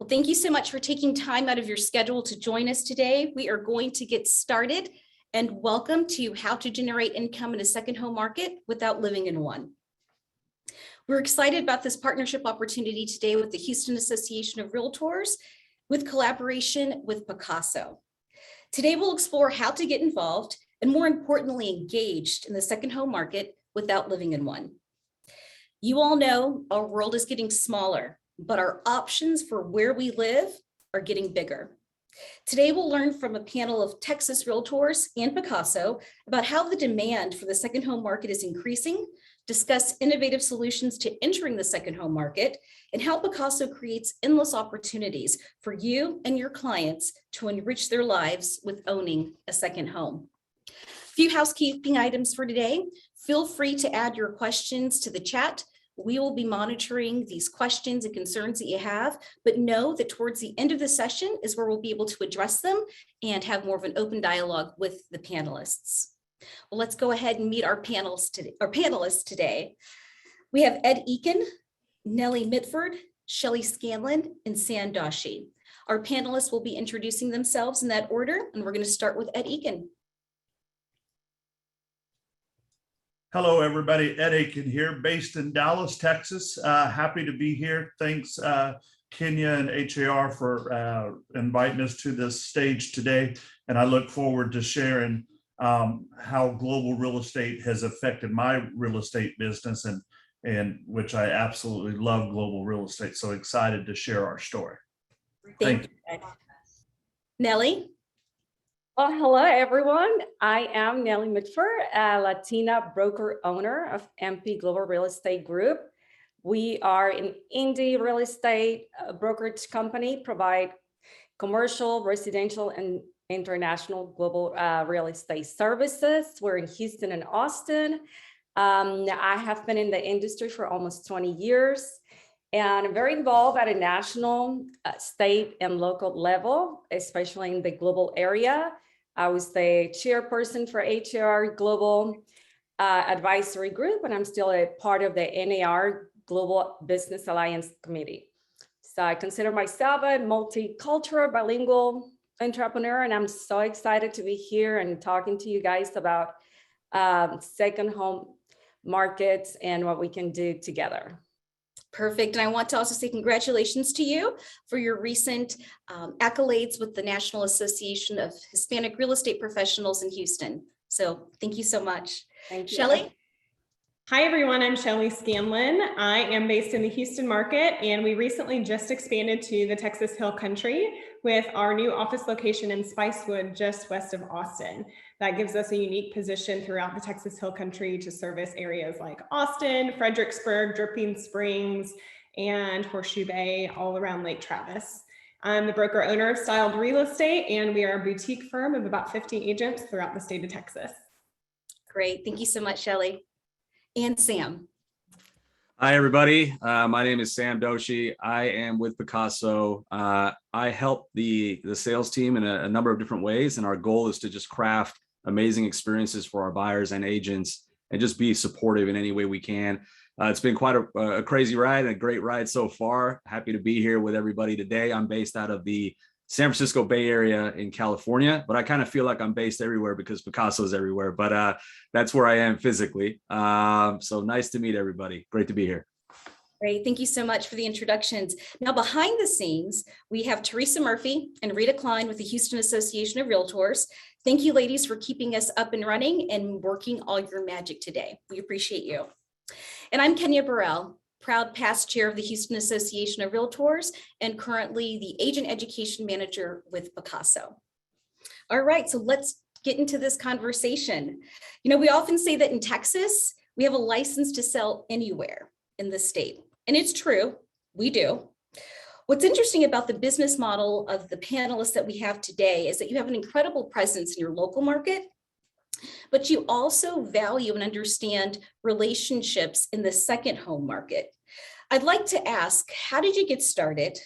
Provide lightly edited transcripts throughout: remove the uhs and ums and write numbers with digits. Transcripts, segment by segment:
Well, thank you so much for taking time out of your schedule to join us today. We are going to get started, and welcome to How to Generate Income in a Second Home Market Without Living in One. We're excited about this partnership opportunity today with the Houston Association of Realtors with collaboration with Picasso. Today, we'll explore how to get involved and, more importantly, engaged in the second home market without living in one. You all know our world is getting smaller, but our options for where we live are getting bigger. Today, we'll learn from a panel of Texas Realtors and Picasso about how the demand for the second home market is increasing, discuss innovative solutions to entering the second home market, and how Picasso creates endless opportunities for you and your clients to enrich their lives with owning a second home. A few housekeeping items for today. Feel free to add your questions to the chat. We will be monitoring these questions and concerns that you have, but know that towards the end of the session is where we'll be able to address them and have more of an open dialogue with the panelists. Well, let's go ahead and meet our panelists today. We have Ed Eakin, Nellie Mitford, Shelley Scanlon, and Sam Doshi. Our panelists will be introducing themselves in that order, and we're going to start with Ed Eakin. Hello, everybody. Ed Aiken here, based in Dallas, Texas. Happy to be here. Thanks, Kenya and HAR for inviting us to this stage today. And I look forward to sharing how global real estate has affected my real estate business, and which I absolutely love global real estate. So excited to share our story. Thank you. Nellie. Well, hello, everyone. I am Nellie Mitford, a Latina broker owner of MP Global Real Estate Group. We are an indie real estate brokerage company, provide commercial, residential, and international global real estate services. We're in Houston and Austin. I have been in the industry for almost 20 years. And I'm very involved at a national, state, and local level, especially in the global area. I was the chairperson for HAR Global Advisory Group, and I'm still a part of the NAR Global Business Alliance Committee. So I consider myself a multicultural, bilingual entrepreneur, and I'm so excited to be here and talking to you guys about second home markets and what we can do together. Perfect. And I want to also say congratulations to you for your recent accolades with the National Association of Hispanic Real Estate Professionals in Houston. So thank you so much. Thank you. Shelley? Hi, everyone. I'm Shelley Scanlon. I am based in the Houston market, and we recently just expanded to the Texas Hill Country with our new office location in Spicewood, just west of Austin. That gives us a unique position throughout the Texas Hill Country to service areas like Austin, Fredericksburg, Dripping Springs, and Horseshoe Bay, all around Lake Travis. I'm the broker owner of Styled Real Estate, and we are a boutique firm of about 50 agents throughout the state of Texas. Great. Thank you so much, Shelley. And Sam. Hi, everybody. My name is Sam Doshi. I am with Picasso. I help the sales team in a number of different ways, and our goal is to just craft amazing experiences for our buyers and agents and just be supportive in any way we can. It's been quite a crazy ride and a great ride so far. Happy to be here with everybody today. I'm based out of the San Francisco Bay Area in California, but I kind of feel like I'm based everywhere because Picasso is everywhere, but that's where I am physically. So nice to meet everybody. Great to be here. Great. Thank you so much for the introductions. Now, behind the scenes, we have Teresa Murphy and Rita Klein with the Houston Association of Realtors. Thank you, ladies, for keeping us up and running and working all your magic today. We appreciate you. And I'm Kenya Burrell, proud past chair of the Houston Association of Realtors and currently the Agent Education Manager with Picasso. All right, so let's get into this conversation. You know, we often say that in Texas, we have a license to sell anywhere in the state. And it's true, we do. What's interesting about the business model of the panelists that we have today is that you have an incredible presence in your local market, but you also value and understand relationships in the second home market. I'd like to ask, how did you get started?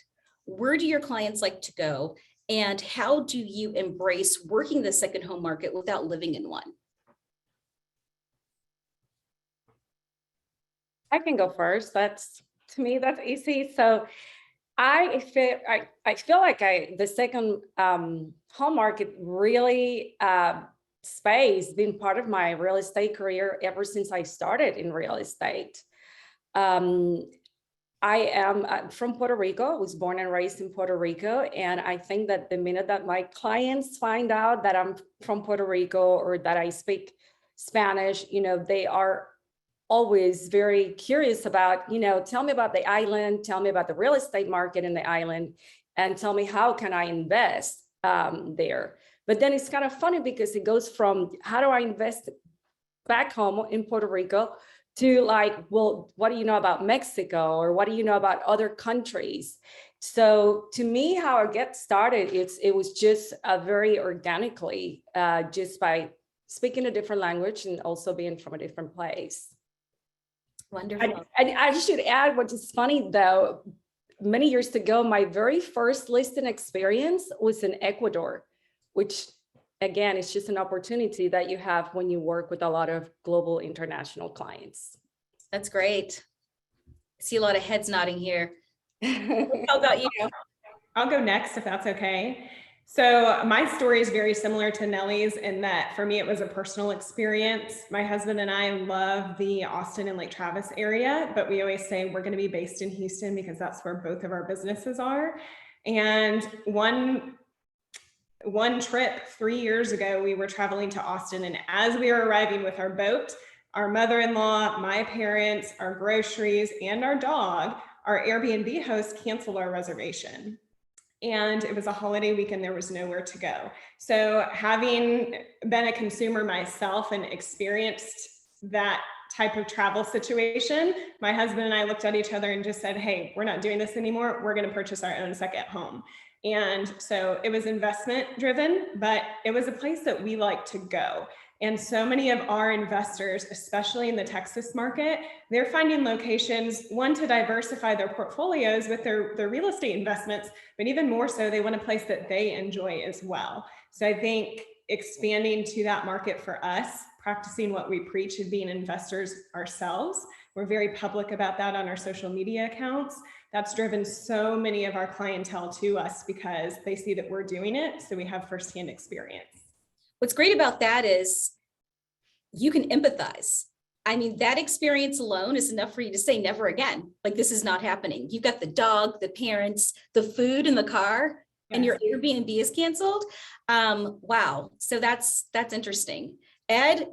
Where do your clients like to go? And how do you embrace working the second home market without living in one? I can go first. To me, that's easy. So I feel like the second home market really space been part of my real estate career ever since I started in real estate. I am from Puerto Rico, was born and raised in Puerto Rico. And I think that the minute that my clients find out that I'm from Puerto Rico or that I speak Spanish, they are always very curious about, tell me about the island, tell me about the real estate market in the island, and tell me how can I invest there. But then it's kind of funny because it goes from how do I invest back home in Puerto Rico to like, well, what do you know about Mexico, or what do you know about other countries? So to me, how I get started, it was just very organically, just by speaking a different language and also being from a different place. Wonderful. I should add, which is funny though, many years ago, my very first listing experience was in Ecuador, which again, it's just an opportunity that you have when you work with a lot of global international clients. That's great. I see a lot of heads nodding here. How about you? I'll go next if that's okay. So my story is very similar to Nellie's in that for me, it was a personal experience. My husband and I love the Austin and Lake Travis area, but we always say we're going to be based in Houston because that's where both of our businesses are. And one trip 3 years ago, we were traveling to Austin, and as we were arriving with our boat, our mother-in-law, my parents, our groceries, and our dog, our Airbnb host canceled our reservation. And it was a holiday weekend, there was nowhere to go. So having been a consumer myself and experienced that type of travel situation, my husband and I looked at each other and just said, hey, we're not doing this anymore. We're going to purchase our own second home. And so it was investment driven, but it was a place that we like to go. And so many of our investors, especially in the Texas market, they're finding locations, one, to diversify their portfolios with their real estate investments, but even more so, they want a place that they enjoy as well. So I think expanding to that market for us, practicing what we preach of being investors ourselves, we're very public about that on our social media accounts. That's driven so many of our clientele to us because they see that we're doing it. So we have firsthand experience. What's great about that is you can empathize. I mean, that experience alone is enough for you to say never again. Like, this is not happening. You've got the dog, the parents, the food in the car, and your Airbnb is canceled. Wow. So that's interesting. Ed,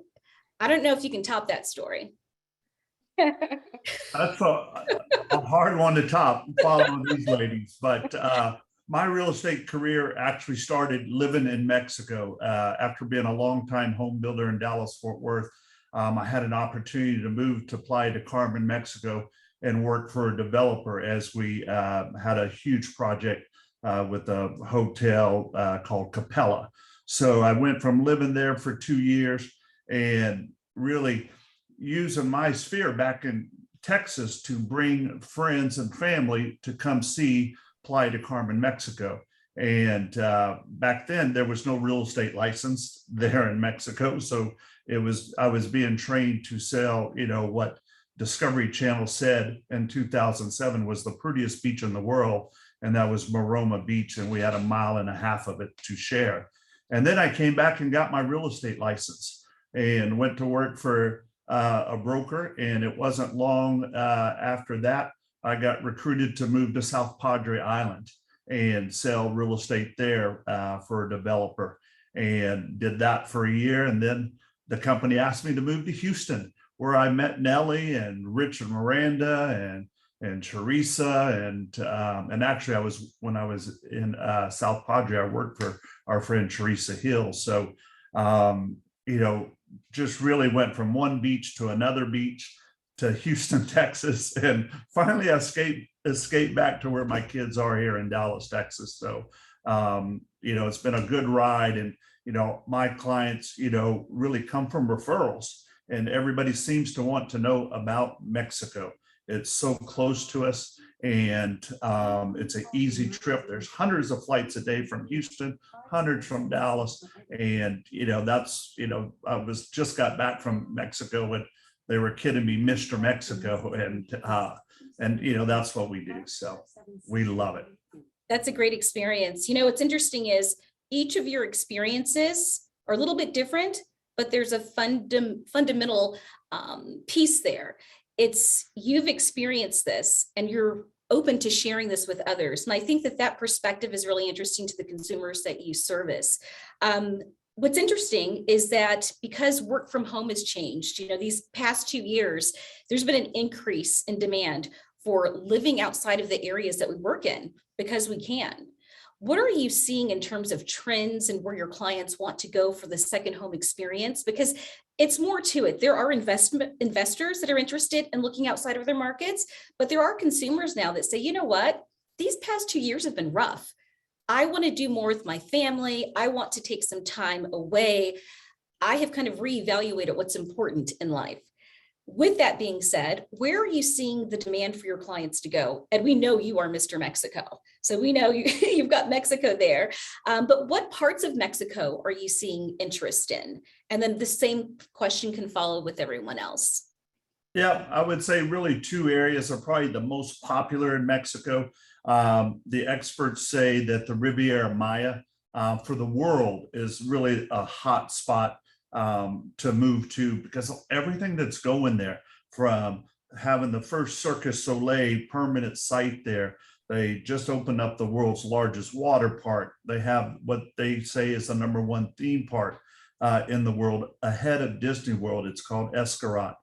I don't know if you can top that story. That's a hard one to top, following these ladies. But my real estate career actually started living in Mexico. After being a longtime home builder in Dallas-Fort Worth, I had an opportunity to move to Playa del Carmen, Mexico, and work for a developer as we had a huge project with a hotel called Capella. So I went from living there for 2 years and really using my sphere back in Texas to bring friends and family to come see Playa del Carmen, Mexico. And back then there was no real estate license there in Mexico. So I was being trained to sell, what Discovery Channel said in 2007 was the prettiest beach in the world. And that was Maroma Beach. And we had 1.5 miles of it to share. And then I came back and got my real estate license and went to work for a broker. And it wasn't long after that, I got recruited to move to South Padre Island and sell real estate there for a developer, and did that for a year. And then the company asked me to move to Houston, where I met Nellie and Rich and Miranda and Teresa. And actually when I was in South Padre, I worked for our friend Teresa Hill. So, just really went from one beach to another beach to Houston, Texas, and finally escaped back to where my kids are here in Dallas, Texas. So, it's been a good ride. And, my clients, really come from referrals, and everybody seems to want to know about Mexico. It's so close to us, and it's an easy trip. There's hundreds of flights a day from Houston, hundreds from Dallas. And, I just got back from Mexico, and they were kidding me, Mr. Mexico. And And, that's what we do. So we love it. That's a great experience. What's interesting is each of your experiences are a little bit different, but there's a fundamental piece there. It's you've experienced this and you're open to sharing this with others. And I think that perspective is really interesting to the consumers that you service. What's interesting is that because work from home has changed, these past 2 years, there's been an increase in demand for living outside of the areas that we work in because we can. What are you seeing in terms of trends and where your clients want to go for the second home experience? Because it's more to it. There are investors that are interested in looking outside of their markets, but there are consumers now that say, you know what, these past 2 years have been rough. I want to do more with my family. I want to take some time away. I have kind of reevaluated what's important in life. With that being said, where are you seeing the demand for your clients to go? And we know you are Mr. Mexico. So we know you've got Mexico there. But what parts of Mexico are you seeing interest in? And then the same question can follow with everyone else. Yeah, I would say really 2 areas are probably the most popular in Mexico. The experts say that the Riviera Maya for the world is really a hot spot to move to, because everything that's going there, from having the first Circus Soleil permanent site there. They just opened up the world's largest water park. They have what they say is the #1 theme park in the world, ahead of Disney World. It's called Escarat.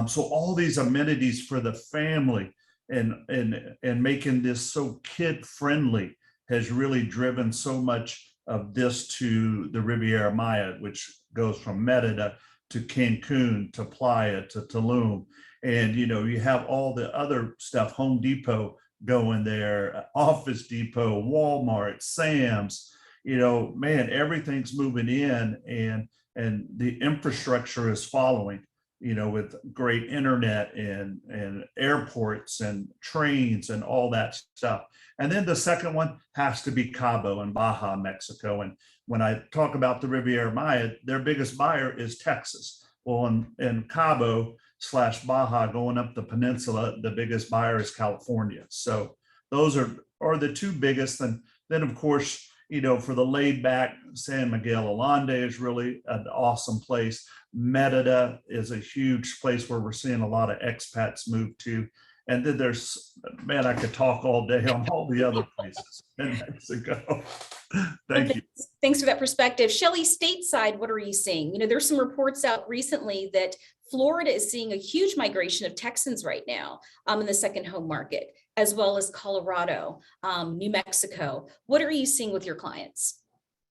So all these amenities for the family and making this so kid friendly has really driven so much of this to the Riviera Maya, which goes from Merida to Cancun to Playa to Tulum. And, you have all the other stuff, Home Depot going there, Office Depot, Walmart, Sam's, man, everything's moving in and the infrastructure is following, with great internet and airports and trains and all that stuff. And then the second one has to be Cabo in Baja, Mexico. And when I talk about the Riviera Maya, their biggest buyer is Texas. Well, in Cabo/Baja, going up the peninsula, the biggest buyer is California. So those are the 2 biggest. And then, of course, for the laid back, San Miguel Allende is really an awesome place. Merida is a huge place where we're seeing a lot of expats move to. And then man, I could talk all day on all the other places in Mexico. Thank you. Thanks for that perspective. Shelley, stateside, what are you seeing? There's some reports out recently that Florida is seeing a huge migration of Texans right now in the second home market, as well as Colorado, New Mexico. What are you seeing with your clients?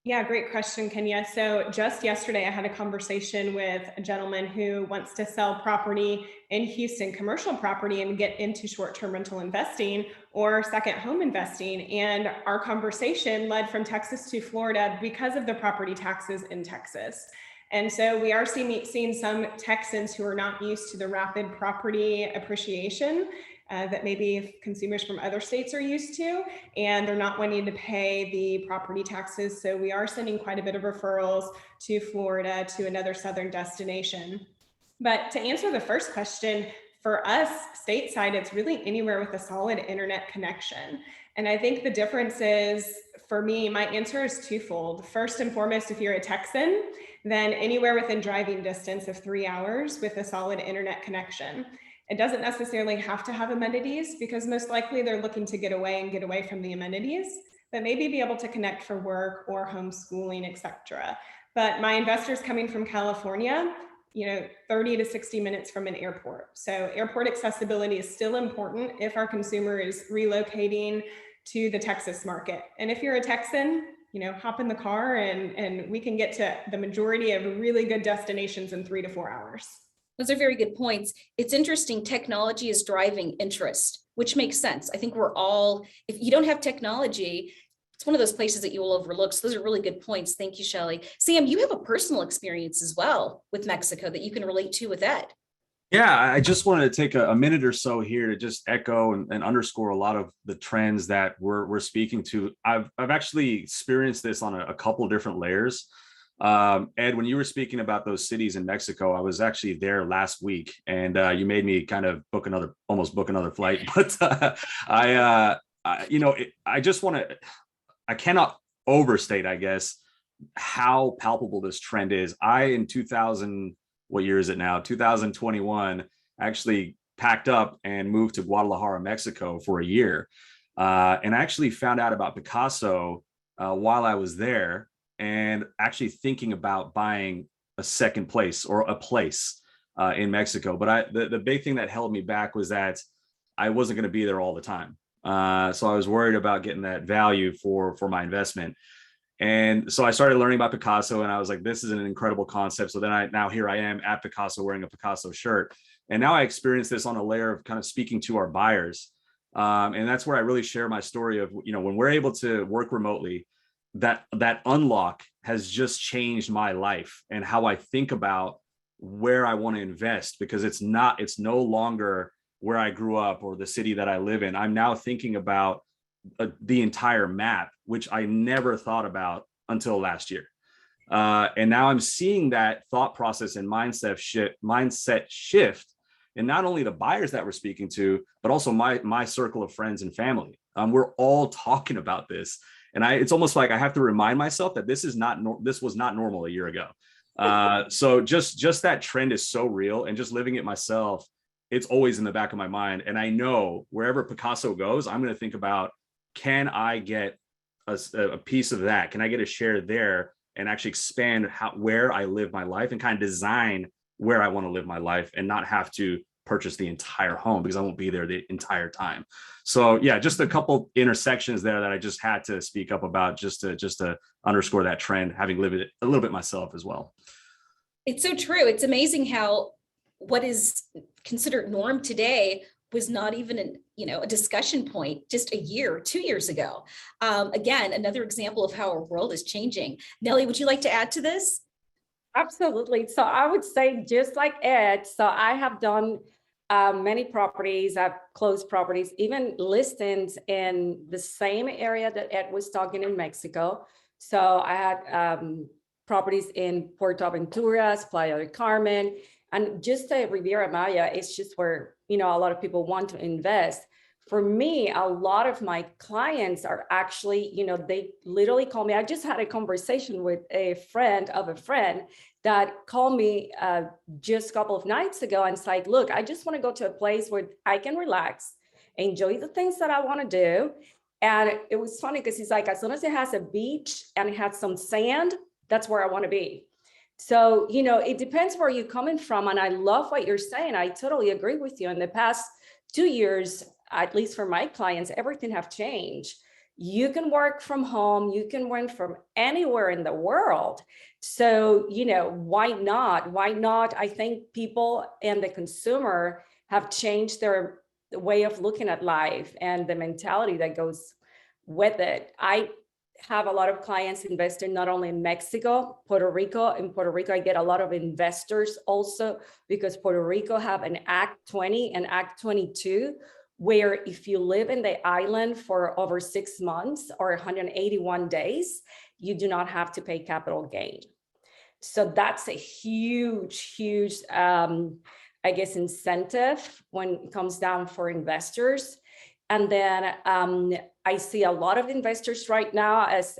Yeah, great question, Kenya. So just yesterday, I had a conversation with a gentleman who wants to sell property in Houston, commercial property, and get into short-term rental investing or second home investing. And our conversation led from Texas to Florida because of the property taxes in Texas. And so we are seeing some Texans who are not used to the rapid property appreciation that maybe consumers from other states are used to, and they're not wanting to pay the property taxes. So we are sending quite a bit of referrals to Florida, to another southern destination. But to answer the first question, for us stateside, it's really anywhere with a solid internet connection. And I think the difference is, for me, my answer is twofold. First and foremost, if you're a Texan, then anywhere within driving distance of 3 hours with a solid internet connection. It doesn't necessarily have to have amenities, because most likely they're looking to get away from the amenities, but maybe be able to connect for work or homeschooling, etc. But my investors coming from California, 30 to 60 minutes from an airport. So airport accessibility is still important if our consumer is relocating to the Texas market. And if you're a Texan, hop in the car and we can get to the majority of really good destinations in 3 to 4 hours. Those are very good points. It's interesting. Technology is driving interest, which makes sense. I think if you don't have technology, it's one of those places that you will overlook. So those are really good points. Thank you, Shelley. Sam, you have a personal experience as well with Mexico that you can relate to with Ed. Yeah, I just wanted to take a minute or so here to just echo and underscore a lot of the trends that we're speaking to. I've actually experienced this on a couple different layers. Ed, when you were speaking about those cities in Mexico, I was actually there last week, and you made me kind of almost book another flight. But I just want to, I cannot overstate, I guess, how palpable this trend is. In 2000, what year is it now? 2021, actually packed up and moved to Guadalajara, Mexico for a year. And I actually found out about Picasso while I was there, and actually thinking about buying a second place or a place in Mexico. But the big thing that held me back was that I wasn't going to be there all the time. So I was worried about getting that value for my investment. And so I started learning about Picasso, and I was like, this is an incredible concept. So then now here I am at Picasso wearing a Picasso shirt. And now I experience this on a layer of kind of speaking to our buyers. And that's where I really share my story of, when we're able to work remotely, that unlock has just changed my life and how I think about where I want to invest, because it's no longer where I grew up or the city that I live in. I'm now thinking about the entire map, which I never thought about until last year. And now I'm seeing that thought process and mindset shift. And not only the buyers that we're speaking to, but also my circle of friends and family. We're all talking about this. And it's almost like I have to remind myself that this was not normal a year ago. So just that trend is so real, and just living it myself, it's always in the back of my mind. And I know wherever Picasso goes, I'm going to think about, can I get a piece of that? Can I get a share there and actually expand where I live my life and kind of design where I want to live my life, and not have to purchase the entire home because I won't be there the entire time. So yeah, just a couple intersections there that I just had to speak up about, just to underscore that trend, having lived it a little bit myself as well. It's so true. It's amazing how what is considered norm today was not even a discussion point just a year, 2 years ago. Again, another example of how our world is changing. Nellie, would you like to add to this? Absolutely. So I would say, just like Ed, so I have done many properties, I've closed properties, even listings in the same area that Ed was talking in Mexico. So I had properties in Puerto Aventuras, Playa del Carmen, and just Riviera Maya. It's just where, a lot of people want to invest. For me, a lot of my clients are actually, they literally call me. I just had a conversation with a friend of a friend that called me just a couple of nights ago, and it's like, look, I just want to go to a place where I can relax, enjoy the things that I want to do. And it was funny because he's like, as soon as it has a beach and it has some sand, that's where I want to be. So, it depends where you're coming from. And I love what you're saying. I totally agree with you. In the past 2 years, at least for my clients, everything have changed. You can work from home, you can work from anywhere in the world. So, why not? Why not? I think people and the consumer have changed their way of looking at life and the mentality that goes with it. I have a lot of clients investing not only in Mexico, Puerto Rico. In Puerto Rico, I get a lot of investors also, because Puerto Rico have an Act 20 and Act 22, where if you live in the island for over 6 months or 181 days, you do not have to pay capital gain. So that's a huge, I guess, incentive when it comes down for investors. And then I see a lot of investors right now, as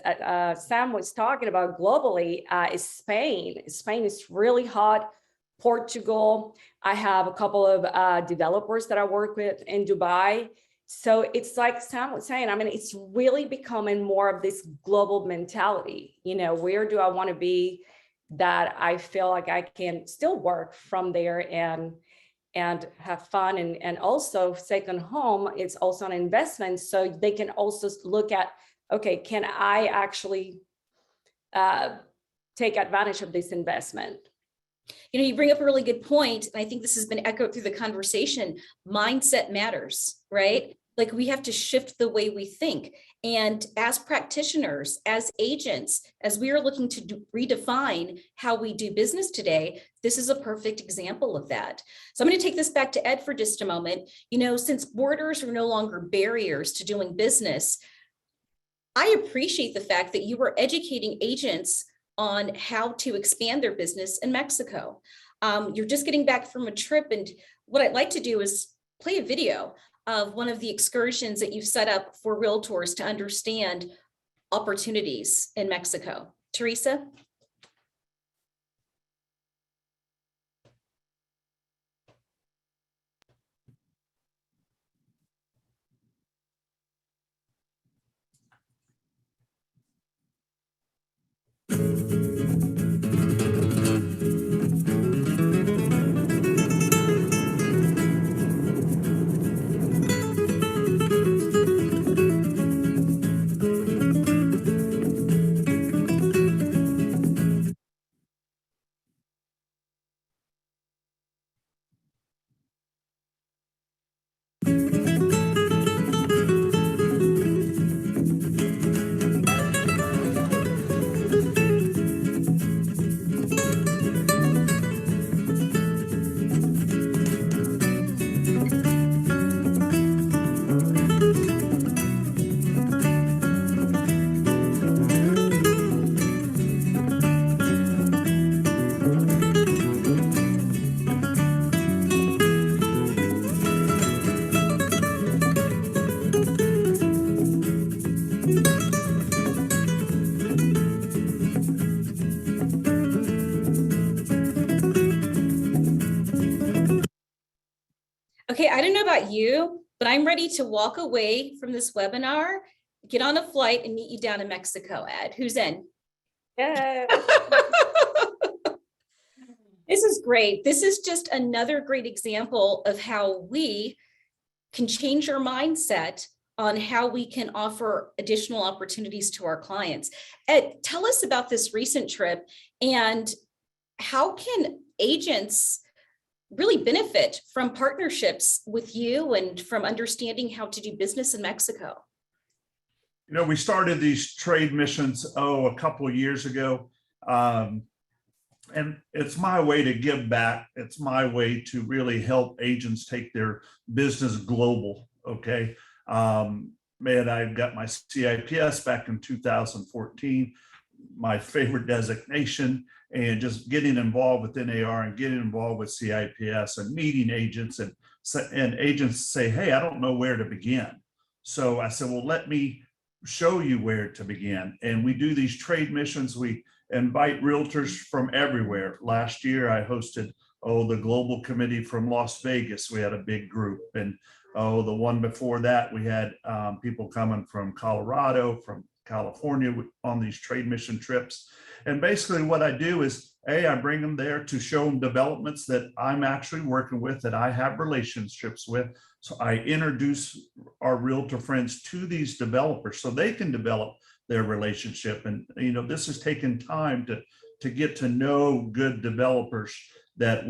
Sam was talking about globally, is Spain. Spain is really hot. Portugal. I have a couple of developers that I work with in Dubai. So it's like Sam was saying, it's really becoming more of this global mentality. Where do I want to be that I feel like I can still work from there and have fun, and also second home, it's also an investment. So they can also look at, okay, can I actually take advantage of this investment? You bring up a really good point. And I think this has been echoed through the conversation. Mindset matters, right? Like, we have to shift the way we think. And as practitioners, as agents, as we are looking to redefine how we do business today, this is a perfect example of that. So I'm going to take this back to Ed for just a moment. Since borders are no longer barriers to doing business, I appreciate the fact that you were educating agents on how to expand their business in Mexico. You're just getting back from a trip, and what I'd like to do is play a video of one of the excursions that you've set up for Realtors to understand opportunities in Mexico. Teresa? Okay, I don't know about you, but I'm ready to walk away from this webinar, get on a flight and meet you down in Mexico, Ed. Who's in? Yeah. This is great. This is just another great example of how we can change our mindset on how we can offer additional opportunities to our clients. Ed, tell us about this recent trip and how can agents really benefit from partnerships with you and from understanding how to do business in Mexico? You know, we started these trade missions, a couple of years ago. And it's my way to give back. It's my way to really help agents take their business global. Okay. Man, I got my CIPS back in 2014, my favorite designation, and just getting involved with NAR and getting involved with CIPS and meeting agents and agents say, hey, I don't know where to begin. So I said, well, let me show you where to begin. And we do these trade missions. We invite realtors from everywhere. Last year, I hosted, the global committee from Las Vegas. We had a big group. And the one before that, we had people coming from Colorado, from California on these trade mission trips. And basically what I do is, I bring them there to show them developments that I'm actually working with, that I have relationships with. So I introduce our realtor friends to these developers so they can develop their relationship. And, this has taken time to get to know good developers that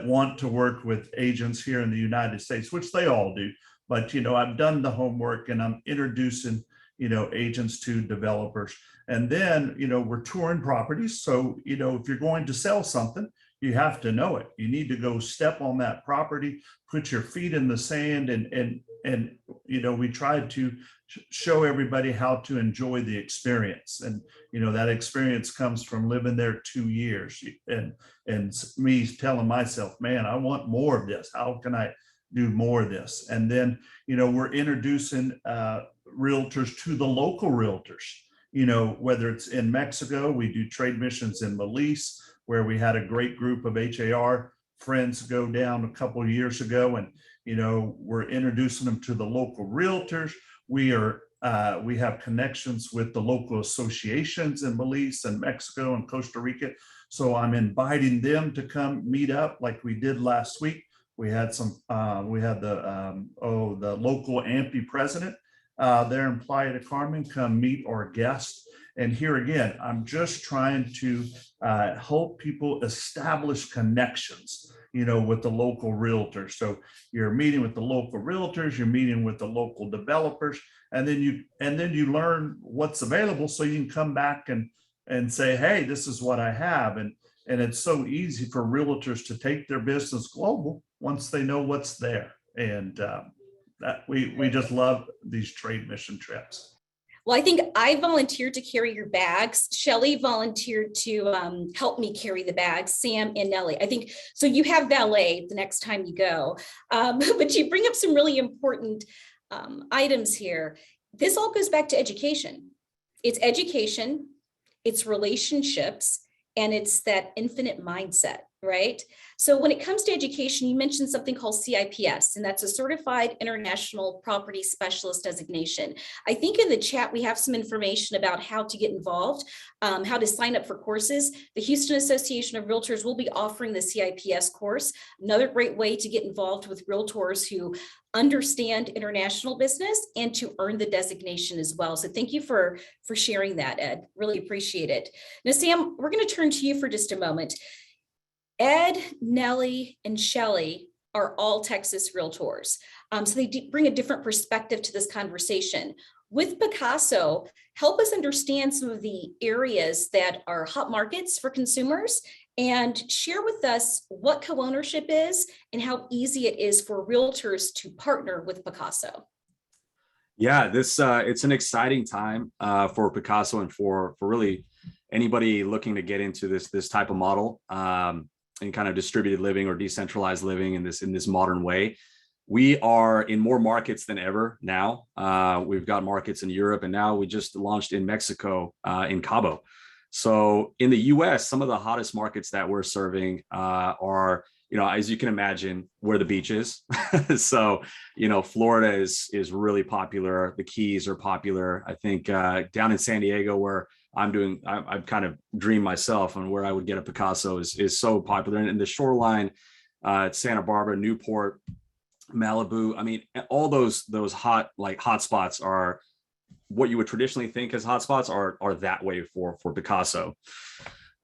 want to work with agents here in the United States, which they all do. But, I've done the homework and I'm introducing, agents to developers. And then, we're touring properties. So, if you're going to sell something, you have to know it. You need to go step on that property, put your feet in the sand, and we tried to show everybody how to enjoy the experience. And, that experience comes from living there 2 years and me telling myself, man, I want more of this. How can I do more of this? And then, we're introducing realtors to the local realtors, whether it's in Mexico, we do trade missions in Belize, where we had a great group of HAR friends go down a couple of years ago, and we're introducing them to the local realtors. We have connections with the local associations in Belize and Mexico and Costa Rica. So I'm inviting them to come meet up like we did last week. We had the local AMPI president there in Playa del Carmen come meet our guests. And here again, I'm just trying to help people establish connections, with the local realtors. So you're meeting with the local realtors, you're meeting with the local developers, and then you learn what's available, so you can come back and say, hey, this is what I have. And it's so easy for realtors to take their business global once they know what's there. And that we just love these trade mission trips. Well, I think I volunteered to carry your bags. Shelly volunteered to help me carry the bags, Sam and Nellie. I think, so you have valet the next time you go. But you bring up some really important items here. This all goes back to education. It's education, it's relationships, and it's that infinite mindset, right? So when it comes to education, you mentioned something called CIPS, and that's a Certified International Property Specialist designation. I think in the chat, we have some information about how to get involved, how to sign up for courses. The Houston Association of Realtors will be offering the CIPS course, another great way to get involved with realtors who understand international business and to earn the designation as well. So thank you for sharing that, Ed. Really appreciate it. Now, Sam, we're going to turn to you for just a moment. Ed, Nellie, and Shelly are all Texas realtors. So they bring a different perspective to this conversation. With Picasso, help us understand some of the areas that are hot markets for consumers and share with us what co-ownership is and how easy it is for realtors to partner with Picasso. Yeah, this it's an exciting time for Picasso and for really anybody looking to get into this type of model and kind of distributed living or decentralized living in this modern way. We are in more markets than ever now. We've got markets in Europe, and now we just launched in Mexico, in Cabo. So in the US, some of the hottest markets that we're serving are, as you can imagine, where the beach is. So, Florida is really popular. The Keys are popular. I think down in San Diego, where I've kind of dreamed myself on where I would get a Picasso is so popular. And in the shoreline, Santa Barbara, Newport, Malibu. I mean, all those hot spots are what you would traditionally think as hotspots are that way for Picasso.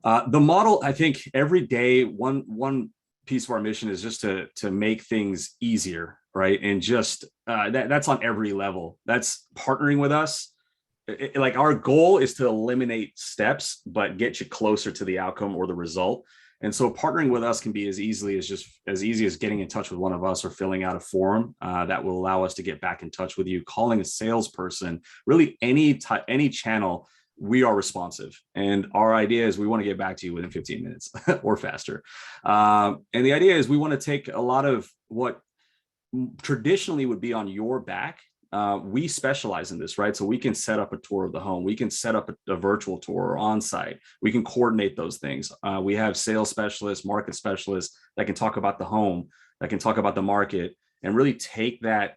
The model, I think, every day, one piece of our mission is just to make things easier, right? And just that's on every level. That's partnering with us. Like our goal is to eliminate steps, but get you closer to the outcome or the result. And so partnering with us can be as easy as getting in touch with one of us or filling out a form that will allow us to get back in touch with you, calling a salesperson, really any channel. We are responsive. And our idea is we want to get back to you within 15 minutes or faster. And the idea is we want to take a lot of what traditionally would be on your back. We specialize in this, right? So we can set up a tour of the home. We can set up a virtual tour or on-site. We can coordinate those things. We have sales specialists, market specialists that can talk about the home, that can talk about the market, and really take that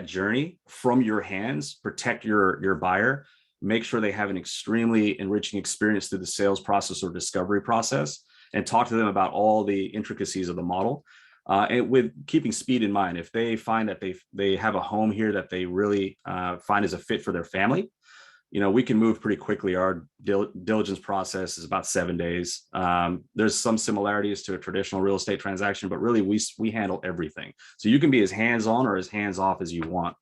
journey from your hands, protect your buyer, make sure they have an extremely enriching experience through the sales process or discovery process, and talk to them about all the intricacies of the model. And with keeping speed in mind, if they find that they have a home here that they really find as a fit for their family, we can move pretty quickly. Our diligence process is about 7 days. There's some similarities to a traditional real estate transaction, but really we handle everything. So you can be as hands-on or as hands-off as you want.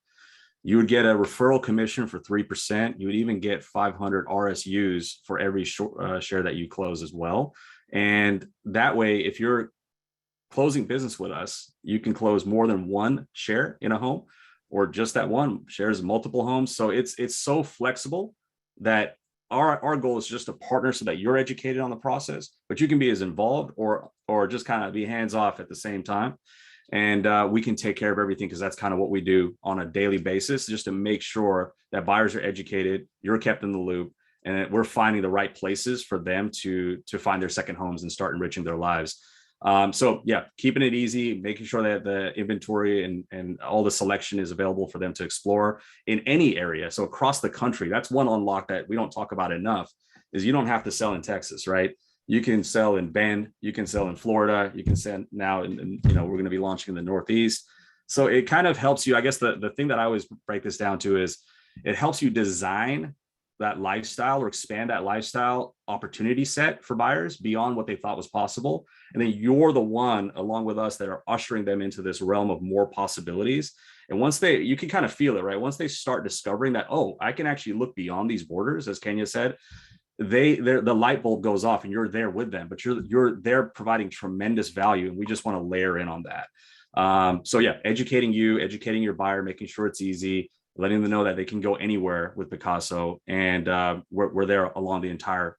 You would get a referral commission for 3%. You would even get 500 RSUs for every share that you close as well. And that way, if you're closing business with us, you can close more than one share in a home, or just that one shares multiple homes. So it's so flexible that our goal is just to partner so that you're educated on the process, but you can be as involved or just kind of be hands off at the same time. And we can take care of everything, because that's kind of what we do on a daily basis, just to make sure that buyers are educated, you're kept in the loop, and we're finding the right places for them to find their second homes and start enriching their lives. So yeah, keeping it easy, making sure that the inventory and all the selection is available for them to explore in any area. So across the country, that's one unlock that we don't talk about enough, is you don't have to sell in Texas, right? You can sell in Bend, you can sell in Florida, you can sell now, and we're going to be launching in the Northeast. So it kind of helps you. I guess the thing that I always break this down to is it helps you design that lifestyle or expand that lifestyle opportunity set for buyers beyond what they thought was possible. And then you're the one, along with us, that are ushering them into this realm of more possibilities. And once you can kind of feel it, right? Once they start discovering that, oh, I can actually look beyond these borders, as Kenya said, the light bulb goes off and you're there with them, but you're there providing tremendous value. And we just want to layer in on that. So yeah, educating your buyer, making sure it's easy, letting them know that they can go anywhere with Picasso, and we're there along the entire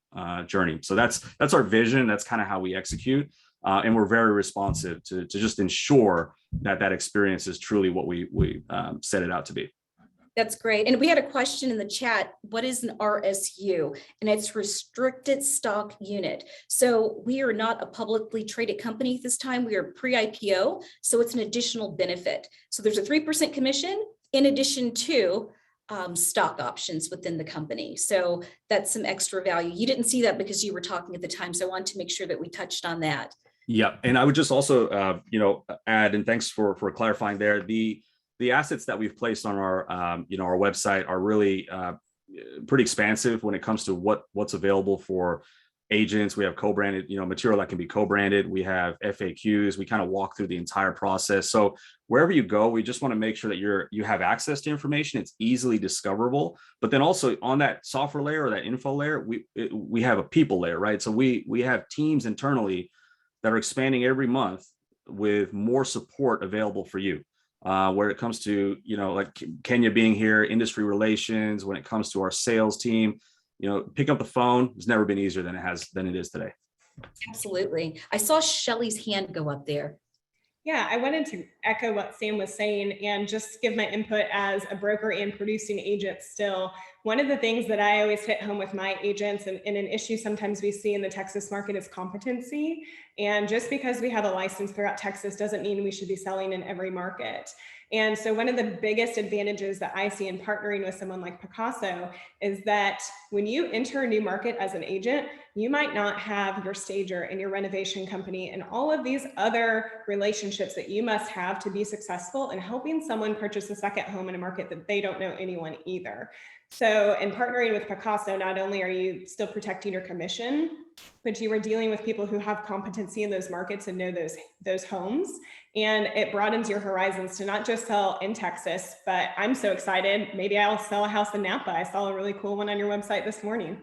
journey. So that's our vision. That's kind of how we execute, and we're very responsive to just ensure that experience is truly what we set it out to be. That's great. And we had a question in the chat. What is an RSU? And it's restricted stock unit. So we are not a publicly traded company this time. We are pre-IPO. So it's an additional benefit. So there's a 3% commission in addition to stock options within the company. So that's some extra value. You didn't see that because you were talking at the time. So I wanted to make sure that we touched on that. Yeah. And I would just also, add, and thanks for clarifying there, the assets that we've placed on our, our website are really pretty expansive when it comes to what's available for agents. We have co-branded, material that can be co-branded. We have FAQs. We kind of walk through the entire process. So wherever you go, we just want to make sure that you have access to information. It's easily discoverable. But then also on that software layer or that info layer, we have a people layer, right? So we have teams internally that are expanding every month with more support available for you. Where it comes to, like Kenya being here, industry relations, when it comes to our sales team, pick up the phone. It's never been easier than it is today. Absolutely. I saw Shelly's hand go up there. Yeah, I wanted to echo what Sam was saying and just give my input as a broker and producing agent still. One of the things that I always hit home with my agents and an issue sometimes we see in the Texas market is competency. And just because we have a license throughout Texas doesn't mean we should be selling in every market. And so one of the biggest advantages that I see in partnering with someone like Picasso is that when you enter a new market as an agent, you might not have your stager and your renovation company and all of these other relationships that you must have to be successful in helping someone purchase a second home in a market that they don't know anyone either. So in partnering with Picasso, not only are you still protecting your commission, but you are dealing with people who have competency in those markets and know those homes. And it broadens your horizons to not just sell in Texas, but I'm so excited. Maybe I'll sell a house in Napa. I saw a really cool one on your website this morning.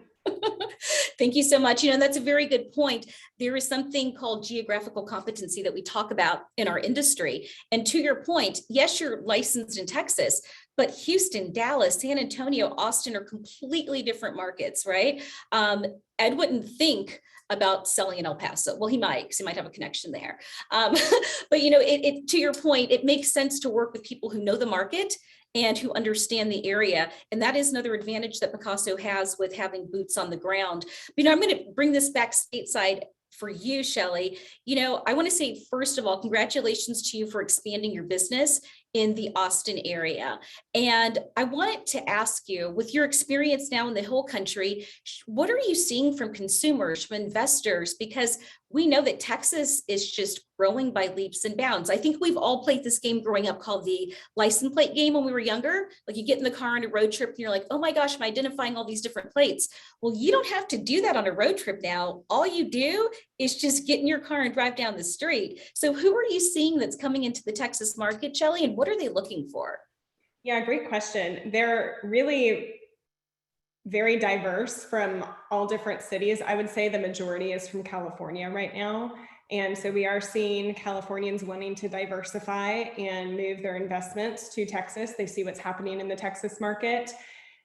Thank you so much. That's a very good point. There is something called geographical competency that we talk about in our industry. And to your point, yes, you're licensed in Texas, but Houston, Dallas, San Antonio, Austin are completely different markets, right? Ed wouldn't think about selling in El Paso. Well, he might, because he might have a connection there. But to your point, it makes sense to work with people who know the market and who understand the area. And that is another advantage that Picasso has with having boots on the ground. But, I'm going to bring this back stateside for you, Shelly. I want to say, first of all, congratulations to you for expanding your business in the Austin area. And I wanted to ask you, with your experience now in the whole country, what are you seeing from consumers, from investors? Because we know that Texas is just growing by leaps and bounds. I think we've all played this game growing up called the license plate game when we were younger. Like you get in the car on a road trip and you're like, oh my gosh, I'm identifying all these different plates. Well, you don't have to do that on a road trip now. All you do is just get in your car and drive down the street. So who are you seeing that's coming into the Texas market, Shelly, and what are they looking for? Yeah, great question. They're really very diverse from all different cities. I would say the majority is from California right now. And so we are seeing Californians wanting to diversify and move their investments to Texas. They see what's happening in the Texas market.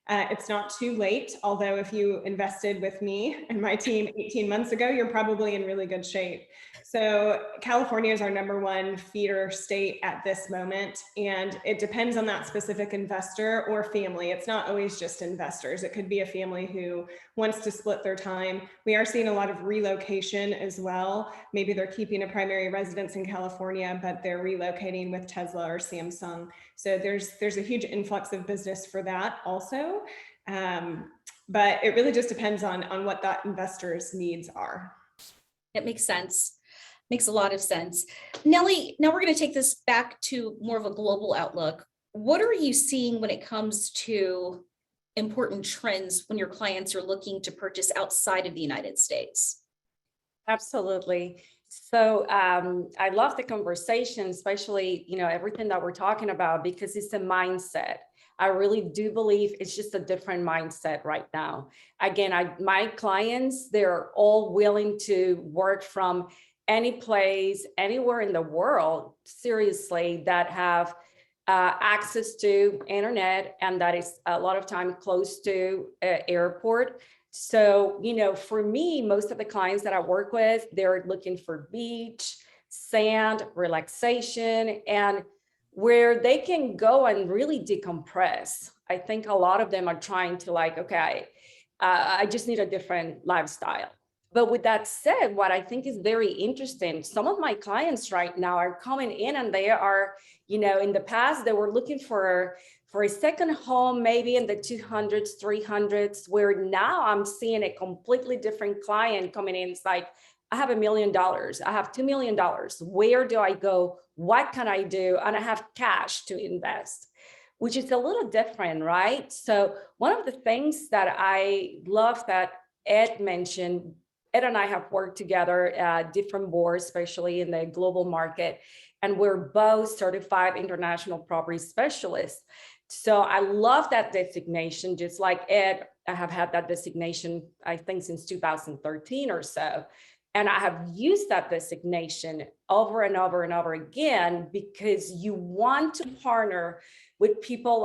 It's not too late, although if you invested with me and my team 18 months ago, you're probably in really good shape. So California is our #1 feeder state at this moment, and it depends on that specific investor or family. It's not always just investors. It could be a family who wants to split their time. We are seeing a lot of relocation as well. Maybe they're keeping a primary residence in California, but they're relocating with Tesla or Samsung. So there's a huge influx of business for that also. But it really just depends on what that investor's needs are. It makes sense. Makes a lot of sense. Nellie, now we're going to take this back to more of a global outlook. What are you seeing when it comes to important trends when your clients are looking to purchase outside of the United States? Absolutely. So I love the conversation, especially, everything that we're talking about, because it's a mindset. I really do believe it's just a different mindset right now. Again, my clients, they're all willing to work from any place, anywhere in the world, seriously, that have access to internet, and that is a lot of time close to airport. So, for me, most of the clients that I work with, they're looking for beach, sand, relaxation, and where they can go and really decompress. I think a lot of them are trying to okay, I just need a different lifestyle. But with that said, what I think is very interesting, some of my clients right now are coming in and they are, in the past, they were looking for a second home, maybe in the 200s, 300s, where now I'm seeing a completely different client coming in. It's like, I have $1 million, I have $2 million. Where do I go? What can I do? And I have cash to invest, which is a little different, right? So one of the things that I love that Ed mentioned, Ed and I have worked together at different boards, especially in the global market, and we're both certified international property specialists. So I love that designation, just like Ed, I have had that designation, I think since 2013 or so. And I have used that designation over and over and over again, because you want to partner with people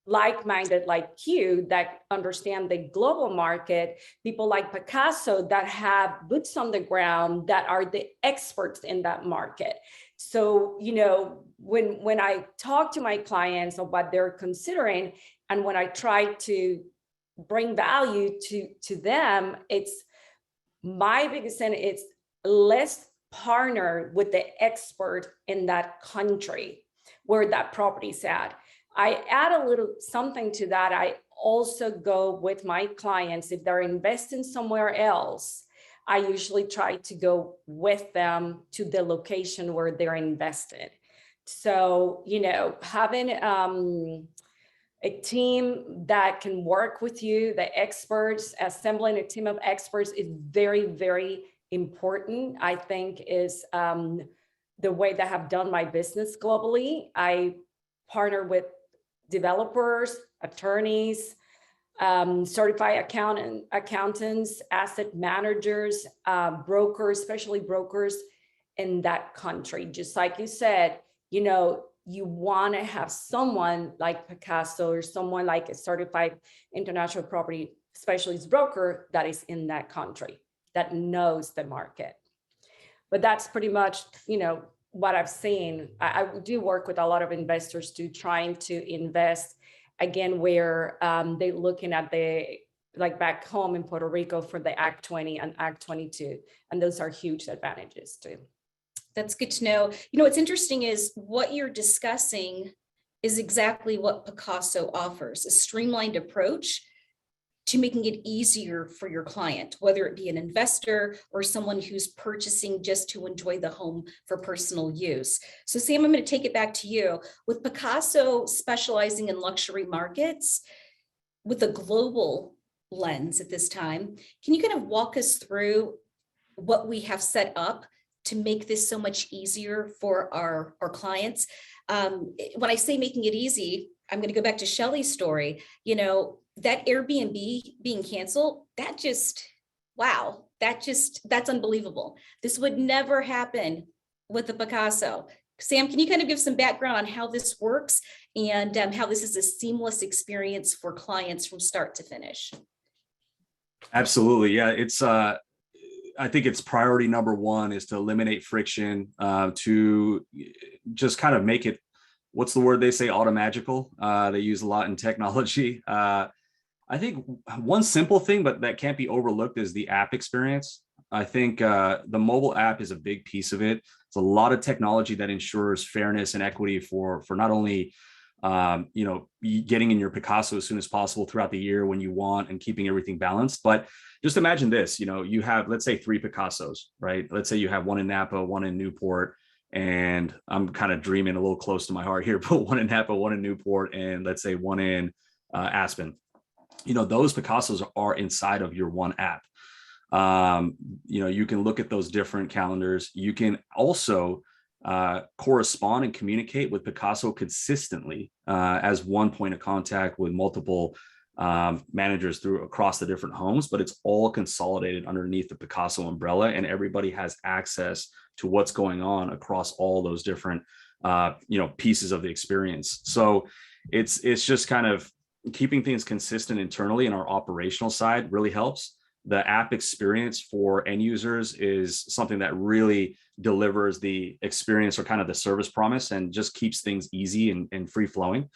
like-minded like you that understand the global market, people like Picasso that have boots on the ground, that are the experts in that market. So, when I talk to my clients of what they're considering, and when I try to bring value to them, it's my biggest thing, it's let's partner with the expert in that country where that property's at. I add a little something to that. I also go with my clients, if they're investing somewhere else, I usually try to go with them to the location where they're invested. So, having a team that can work with you, the experts, assembling a team of experts is very, very important. I think is the way that I have done my business globally. I partner with developers, attorneys, certified accountants, asset managers, brokers, especially brokers in that country. Just like you said, you want to have someone like Picasso or someone like a certified international property specialist broker that is in that country, that knows the market. But that's pretty much, what I've seen. I do work with a lot of investors to trying to invest, again, where they're looking at back home in Puerto Rico for the Act 20 and Act 22. And those are huge advantages too. That's good to know. What's interesting is what you're discussing is exactly what Picasso offers, a streamlined approach to making it easier for your client, whether it be an investor or someone who's purchasing just to enjoy the home for personal use. So Sam, I'm going to take it back to you. With Picasso specializing in luxury markets with a global lens at this time, can you kind of walk us through what we have set up to make this so much easier for our clients? When I say making it easy, I'm going to go back to Shelley's story. That Airbnb being canceled, that's unbelievable. This would never happen with the Picasso. Sam, can you kind of give some background on how this works and how this is a seamless experience for clients from start to finish? Absolutely. Yeah, I think it's priority number one is to eliminate friction, to just kind of make it, what's the word they say, automagical. They use a lot in technology. I think one simple thing, but that can't be overlooked, is the app experience. I think the mobile app is a big piece of it. It's a lot of technology that ensures fairness and equity for not only getting in your Picasso as soon as possible throughout the year when you want and keeping everything balanced. But just imagine this, you have, let's say, 3 Picassos, right? Let's say you have one in Napa, one in Newport, and I'm kind of dreaming a little close to my heart here, but one in Napa, one in Newport, and let's say one in Aspen. Those Picassos are inside of your one app. You can look at those different calendars. You can also correspond and communicate with Picasso consistently as one point of contact with multiple managers across the different homes, but it's all consolidated underneath the Picasso umbrella, and everybody has access to what's going on across all those different pieces of the experience. So it's just kind of keeping things consistent internally, and our operational side really helps. The app experience for end users is something that really delivers the experience, or kind of the service promise, and just keeps things easy and free flowing.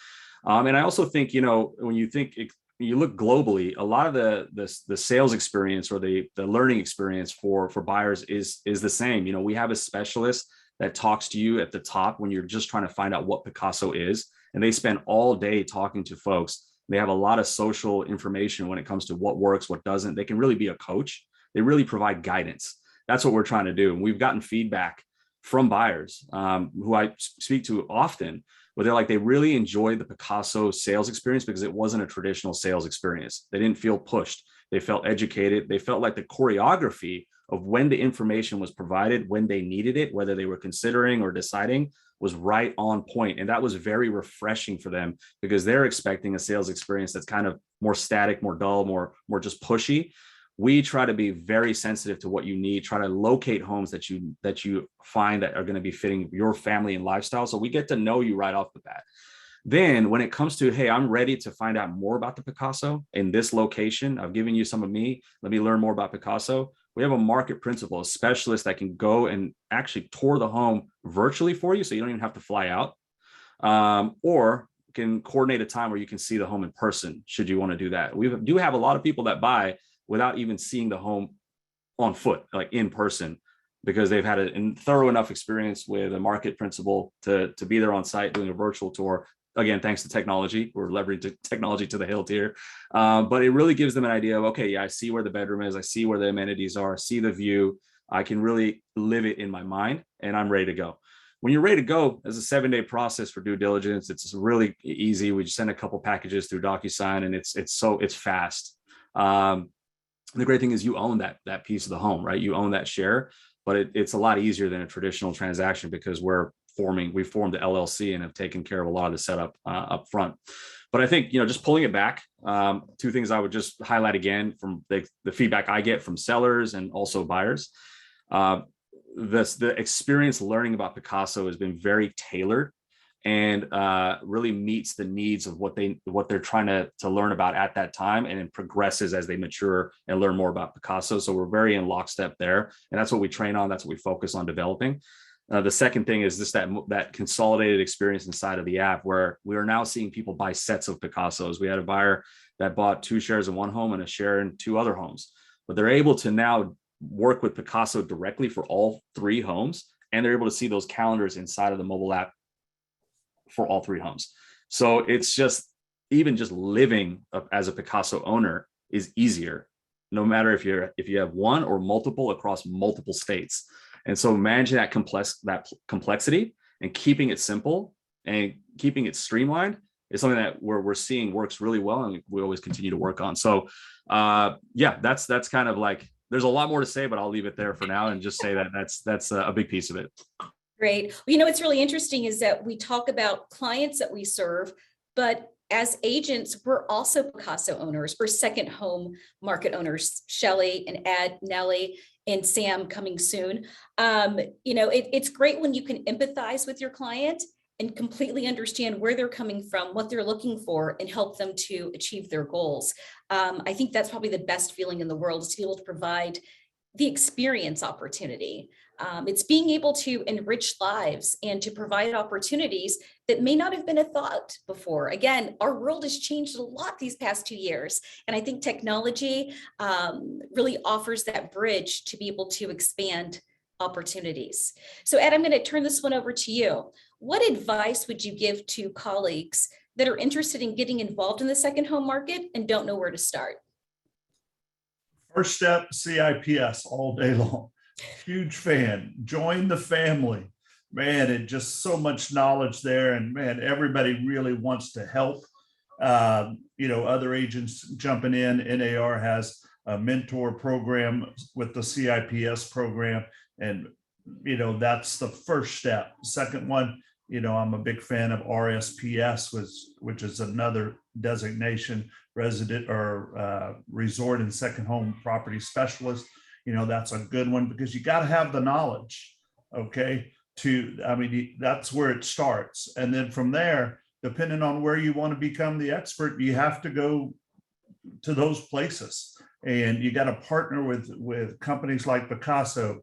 And I also think, when you look globally, a lot of the sales experience, or the learning experience for buyers is the same. We have a specialist that talks to you at the top when you're just trying to find out what Picasso is, and they spend all day talking to folks. They have a lot of social information when it comes to what works, what doesn't. They can really be a coach. They really provide guidance. That's what we're trying to do. And we've gotten feedback from buyers who I speak to often, where they're like, they really enjoyed the Picasso sales experience because it wasn't a traditional sales experience. They didn't feel pushed. They felt educated. They felt like the choreography of when the information was provided, when they needed it, whether they were considering or deciding, was right on point. And that was very refreshing for them, because they're expecting a sales experience that's kind of more static, more dull, more just pushy. We try to be very sensitive to what you need, try to locate homes that you find that are going to be fitting your family and lifestyle. So we get to know you right off the bat. Then when it comes to, hey, I'm ready to find out more about the Picasso in this location, I've given you some of me, let me learn more about Picasso. We have a market principal, a specialist that can go and actually tour the home virtually for you, so you don't even have to fly out, or can coordinate a time where you can see the home in person, should you want to do that. We do have a lot of people that buy without even seeing the home on foot, like in person, because they've had a thorough enough experience with a market principal to be there on site doing a virtual tour. Again, thanks to technology, we're leveraging technology to the hilt here. But it really gives them an idea of, okay, yeah, I see where the bedroom is. I see where the amenities are. I see the view. I can really live it in my mind, and I'm ready to go. When you're ready to go, as a 7-day process for due diligence, it's really easy. We just send a couple packages through DocuSign, and it's fast. The great thing is you own that piece of the home, right? You own that share, but it's a lot easier than a traditional transaction, because we formed the LLC and have taken care of a lot of the setup up front. But I think, just pulling it back, two things I would just highlight again from the feedback I get from sellers and also buyers. The experience learning about Picasso has been very tailored, and really meets the needs of what they're trying to learn about at that time, and it progresses as they mature and learn more about Picasso. So we're very in lockstep there, and that's what we train on. That's what we focus on developing. The second thing is just that consolidated experience inside of the app, where we are now seeing people buy sets of Picassos. We had a buyer that bought 2 shares in one home and a share in 2 other homes, but they're able to now work with Picasso directly for all 3 homes, and they're able to see those calendars inside of the mobile app for all 3 homes. So it's just, even just living as a Picasso owner is easier, no matter if you have one or multiple across multiple states. And so managing that complexity and keeping it simple and keeping it streamlined is something that we're seeing works really well, and we always continue to work on. So that's kind of like, there's a lot more to say, but I'll leave it there for now and just say that that's a big piece of it. Great. Well, what's really interesting is that we talk about clients that we serve, but as agents, we're also Picasso owners. We're second home market owners. Shelley and Ed, Nellie, and Sam coming soon. It's great when you can empathize with your client and completely understand where they're coming from, what they're looking for, and help them to achieve their goals. I think that's probably the best feeling in the world, is to be able to provide the experience opportunity. It's being able to enrich lives and to provide opportunities that may not have been a thought before. Again, our world has changed a lot these past 2 years. And I think technology really offers that bridge to be able to expand opportunities. So Ed, I'm going to turn this one over to you. What advice would you give to colleagues that are interested in getting involved in the second home market and don't know where to start? First step, CIPS all day long. Huge fan. Join the family. Man, and just so much knowledge there. And man, everybody really wants to help. Other agents jumping in. NAR has a mentor program with the CIPS program. And, that's the first step. Second one, I'm a big fan of RSPS, which is another designation, resident or resort and second home property specialist. That's a good one, because you got to have the knowledge. Okay. that's where it starts. And then from there, depending on where you want to become the expert, you have to go to those places. And you got to partner with companies like Picasso,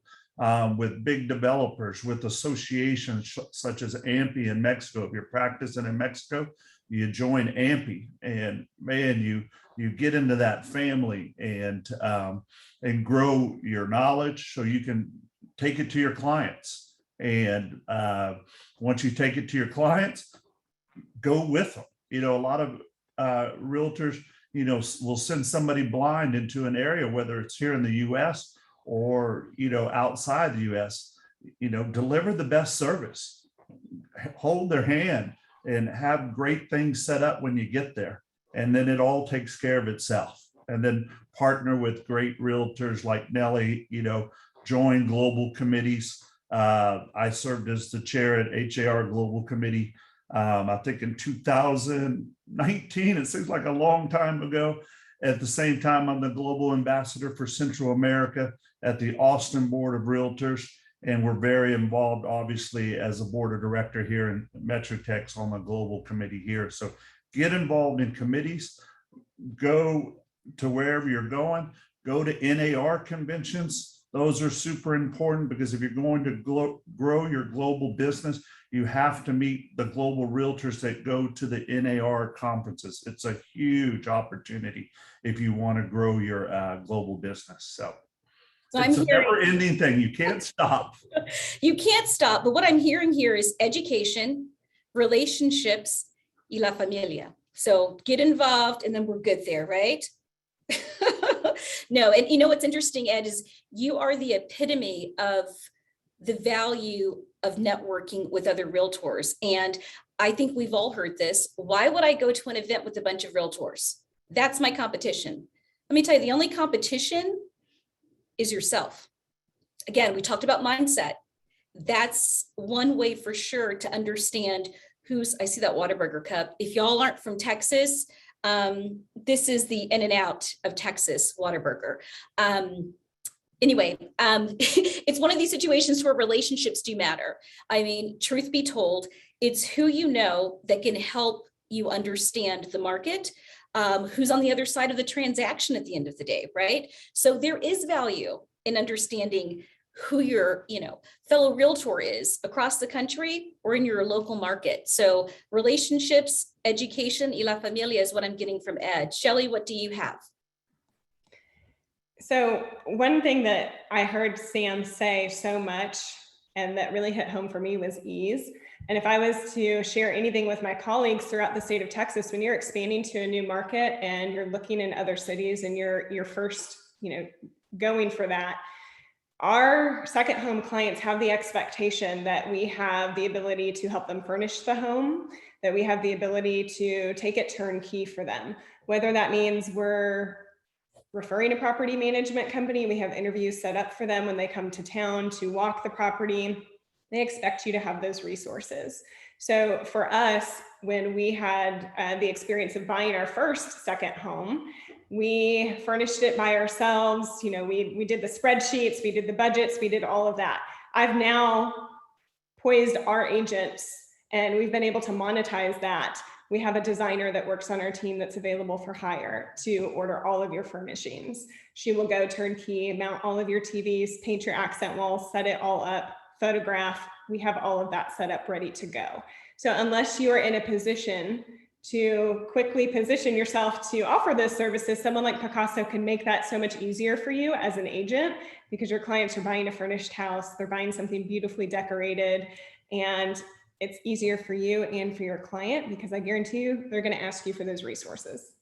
with big developers, with associations such as AMPI in Mexico. If you're practicing in Mexico, you join AMPI, and man, you get into that family and grow your knowledge so you can take it to your clients. And once you take it to your clients, go with them. You know, a lot of realtors, you know, will send somebody blind into an area, whether it's here in the US or, you know, outside the US, you know, deliver the best service, hold their hand, and have great things set up when you get there. And then it all takes care of itself. And then partner with great realtors like Nellie, you know, join global committees. I served as the chair at HAR Global Committee, I think in 2019, it seems like a long time ago. At the same time, I'm the global ambassador for Central America at the Austin Board of Realtors. And we're very involved, obviously, as a board of director here in Metrotex on the global committee here. So get involved in committees, go to wherever you're going, go to NAR conventions. Those are super important because if you're going to grow your global business, you have to meet the global realtors that go to the NAR conferences. It's a huge opportunity if you want to grow your global business. So it's a never-ending thing. You can't stop. You can't stop. But what I'm hearing here is education, relationships, y la familia. So get involved, and then we're good there, right? No, and you know what's interesting, Ed, is you are the epitome of the value of networking with other realtors. And I think we've all heard this. Why would I go to an event with a bunch of realtors? That's my competition. Let me tell you, the only competition is yourself. Again, we talked about mindset. That's one way for sure to understand I see that Whataburger cup. If y'all aren't from Texas, this is the in and out of Texas Whataburger. Anyway, it's one of these situations where relationships do matter. I mean, truth be told, it's who you know that can help you understand the market, who's on the other side of the transaction at the end of the day, right? So there is value in understanding who your, fellow realtor is across the country or in your local market. So relationships, education, y la familia is what I'm getting from Ed. Shelley, what do you have? So one thing that I heard Sam say so much and that really hit home for me was ease. And if I was to share anything with my colleagues throughout the state of Texas, when you're expanding to a new market and you're looking in other cities and you're first, going for that, our second home clients have the expectation that we have the ability to help them furnish the home, that we have the ability to take it turnkey for them, whether that means we're referring a property management company. We have interviews set up for them when they come to town to walk the property. They expect you to have those resources. So for us, when we had the experience of buying our second home, we furnished it by ourselves. We did the spreadsheets, we did the budgets, we did all of that. I've now poised our agents and we've been able to monetize that. We have a designer that works on our team that's available for hire to order all of your furnishings. She will go turnkey, mount all of your TVs, paint your accent walls, set it all up, photograph. We have all of that set up ready to go. So unless you are in a position to quickly position yourself to offer those services, someone like Picasso can make that so much easier for you as an agent, because your clients are buying a furnished house, they're buying something beautifully decorated, and it's easier for you and for your client, because I guarantee you they're going to ask you for those resources.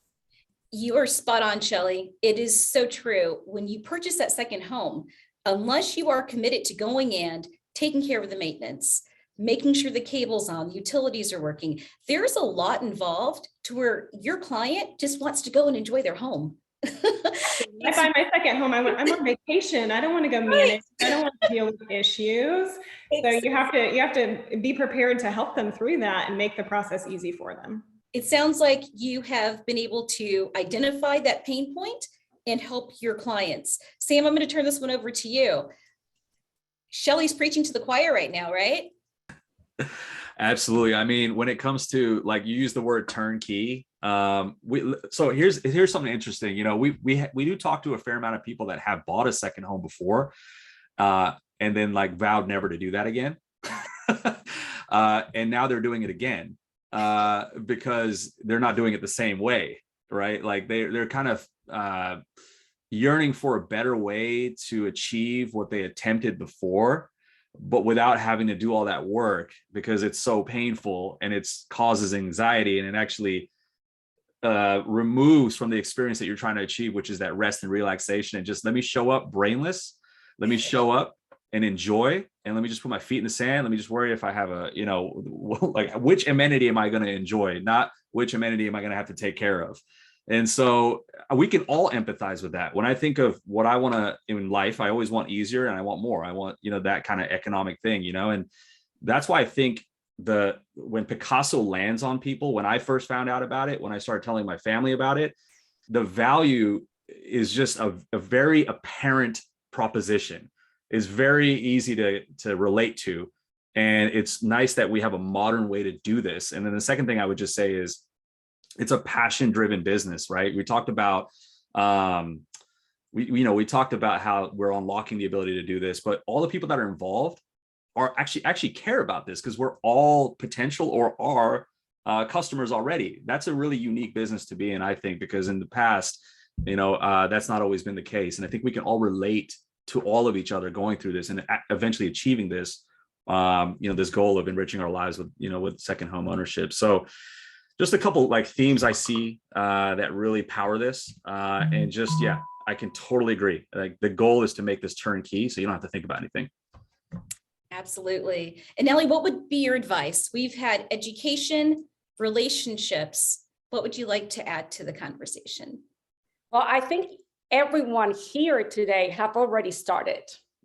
You are spot on, Shelley. It is so true. When you purchase that second home, unless you are committed to going and taking care of the maintenance, making sure the cable's on, the utilities are working, there's a lot involved to where your client just wants to go and enjoy their home. I buy my second home, I'm on vacation. I don't want to go manage. I don't want to deal with issues. So you have to be prepared to help them through that and make the process easy for them. It sounds like you have been able to identify that pain point and help your clients. Sam, I'm going to turn this one over to you. Shelly's preaching to the choir right now, right? Absolutely. I mean, when it comes to, like, you use the word turnkey. So here's something interesting. You know, we do talk to a fair amount of people that have bought a second home before, and then like vowed never to do that again. And now they're doing it again, because they're not doing it the same way, right? Like they're kind of yearning for a better way to achieve what they attempted before, but without having to do all that work, because it's so painful and it causes anxiety, and it actually removes from the experience that you're trying to achieve, which is that rest and relaxation, and just let me show up brainless, let me show up and enjoy, and let me just put my feet in the sand, let me just worry if I have a, you know, like, which amenity am I going to enjoy, not which amenity am I going to have to take care of. And so we can all empathize with that. When I think of what I want to in life, I always want easier and I want more. I want, you know, that kind of economic thing, you know, and that's why I think when Picasso lands on people, when I first found out about it, when I started telling my family about it, the value is just a very apparent proposition. Is very easy to relate to. And it's nice that we have a modern way to do this. And then the second thing I would just say is, it's a passion-driven business, right? We talked about, we talked about how we're unlocking the ability to do this, but all the people that are involved are actually care about this, because we're all potential or are customers already. That's a really unique business to be in, I think, because in the past, you know, that's not always been the case. And I think we can all relate to all of each other going through this and eventually achieving this, you know, this goal of enriching our lives with, you know, with second home ownership. So just a couple like themes I see that really power this, and just, yeah, I can totally agree. Like the goal is to make this turnkey, so you don't have to think about anything. Absolutely. And Nellie, what would be your advice? We've had education, relationships. What would you like to add to the conversation? Well, I think everyone here today have already started.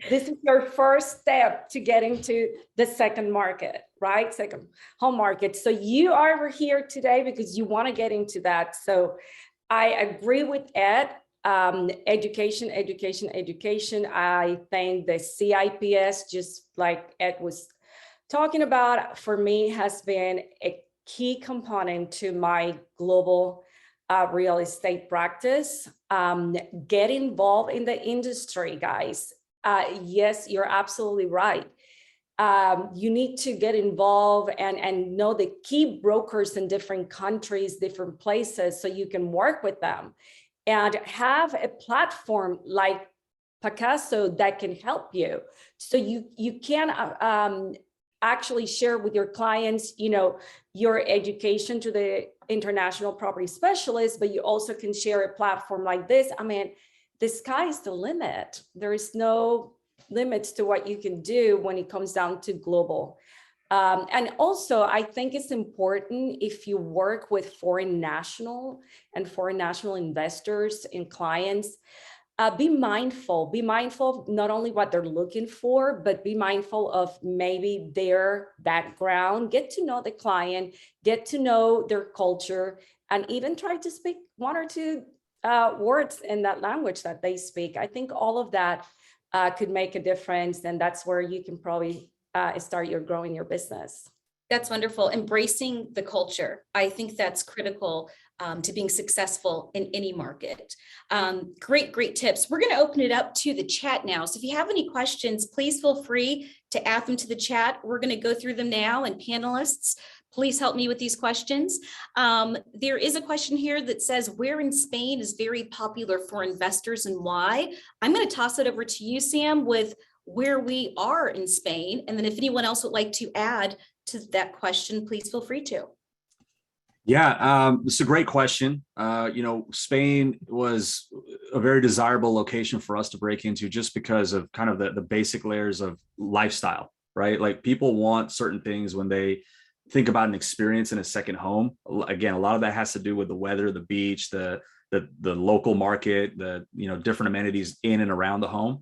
This is your first step to getting to the second market, right? Second home market. So you are here today because you want to get into that. So I agree with Ed. Education. I think the CIPS, just like Ed was talking about, for me has been a key component to my global real estate practice. Get involved in the industry, guys. Yes, you're absolutely right. You need to get involved and know the key brokers in different countries, different places, so you can work with them and have a platform like Picasso that can help you. So you can actually share with your clients, you know, your education to the international property specialist, but you also can share a platform like this. I mean, the sky is the limit. There is no limits to what you can do when it comes down to global. And also, I think it's important if you work with foreign national investors and clients, be mindful of not only what they're looking for, but be mindful of maybe their background, get to know the client, get to know their culture, and even try to speak one or two words in that language that they speak. I think all of that could make a difference, and that's where you can probably start growing your business. That's wonderful. Embracing the culture. I think that's critical to being successful in any market. Great tips. We're going to open it up to the chat now. So if you have any questions, please feel free to add them to the chat. We're going to go through them now, and panelists, please help me with these questions. There is a question here that says, where in Spain is very popular for investors and why? I'm going to toss it over to you, Sam, with where we are in Spain. And then if anyone else would like to add to that question, please feel free to. Yeah, it's a great question. You know, Spain was a very desirable location for us to break into just because of kind of the basic layers of lifestyle, right? Like people want certain things when they think about an experience in a second home. Again, a lot of that has to do with the weather, the beach, the local market, the, you know, different amenities in and around the home.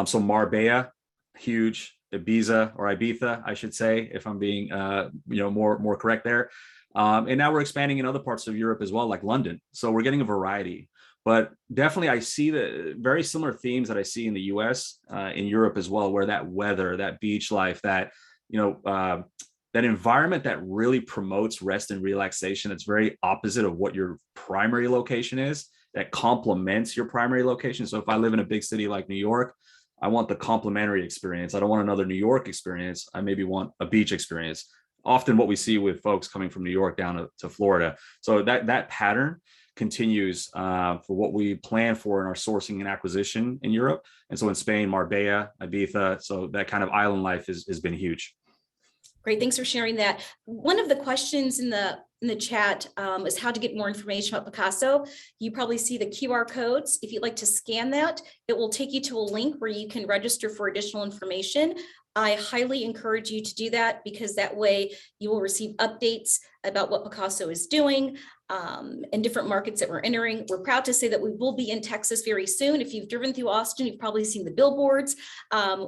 So Marbella, huge. Ibiza, or Ibiza, I should say, if I'm being, you know, more correct there. And now we're expanding in other parts of Europe as well, like London. So we're getting a variety. But definitely, I see the very similar themes that I see in the U.S. In Europe as well, where that weather, that beach life, that that environment that really promotes rest and relaxation. It's very opposite of what your primary location is. That complements your primary location. So if I live in a big city like New York, I want the complementary experience. I don't want another New York experience. I maybe want a beach experience. Often what we see with folks coming from New York down to Florida. So that pattern continues for what we plan for in our sourcing and acquisition in Europe. And so in Spain, Marbella, Ibiza, so that kind of island life has been huge. Great, thanks for sharing that. One of the questions in the chat is how to get more information about Picasso. You probably see the QR codes. If you'd like to scan that, it will take you to a link where you can register for additional information. I highly encourage you to do that because that way you will receive updates about what Picasso is doing and different markets that we're entering. We're proud to say that we will be in Texas very soon. If you've driven through Austin, you've probably seen the billboards.